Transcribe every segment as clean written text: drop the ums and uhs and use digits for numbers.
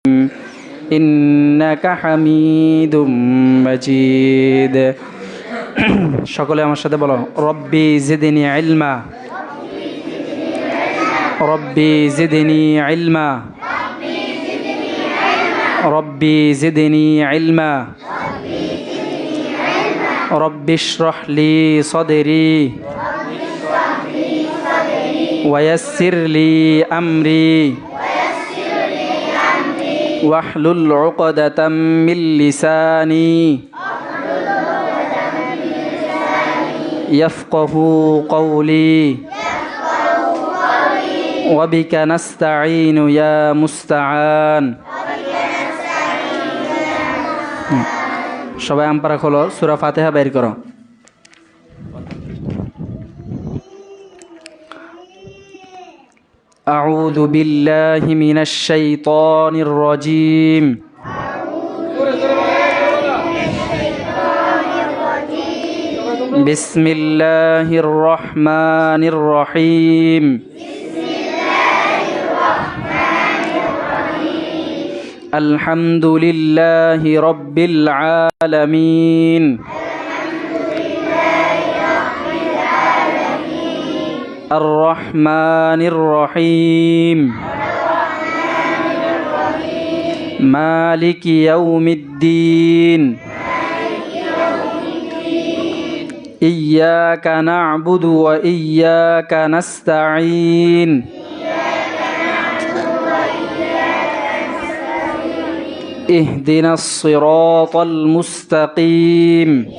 إنك حميد مجيد সকলে আমার সাথে বলো রব্বি জিদনি ইলমা রব্বি জিদনি ইলমা রব্বি জিদনি ইলমা রব্বি ইশরাহ লি সাদরি ওয়ায়াসসির লি আমরি واحلل عقدة من لساني يفقه قولي وبك نستعين يا مستعان সবাই আমপারা খোলো সূরা ফাতিহা বের করো أعوذ بالله من الشيطان الرجيم بسم الله الرحمن الرحيم الحمد لله رب العالمين الرحمن الرحيم مالك يوم الدين إياك نعبد وإياك نستعين اهدنا الصراط المستقيم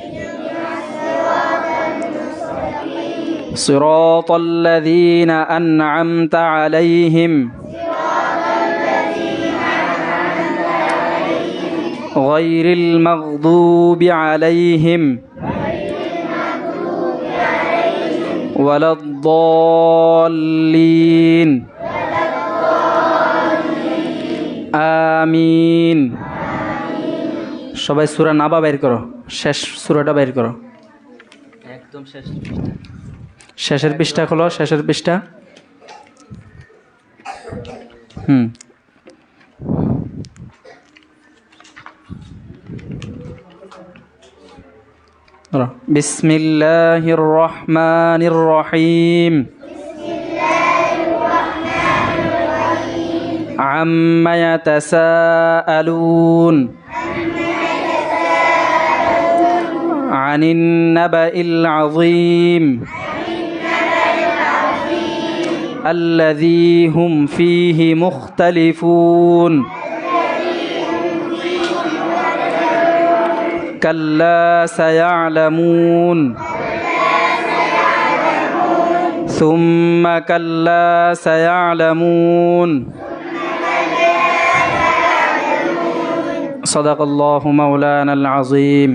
صراط الذين أنعمت عليهم غير المغضوب عليهم ولا الضالين آمين সবাই সূরা নাবা বের করো শেষ সূরাটা বের করো একদম শেষের পৃষ্ঠা খোলো শেষের পৃষ্ঠা বিসমিল্লাহির রহমানির রহিম আম্মা ইয়াতাসাআলুন আনিন নাবাইল আযীম الذي هم فيه مختلفون كلا سيعلمون ثم كلا سيعلمون صدق الله مولانا العظيم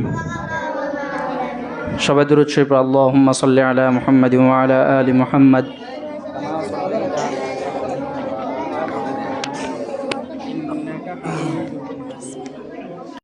সবাই দুরূদ শরীফ আল্লাহুম্মা সাল্লি আলা মুহাম্মাদিন ওয়া আলা আলি মুহাম্মাদ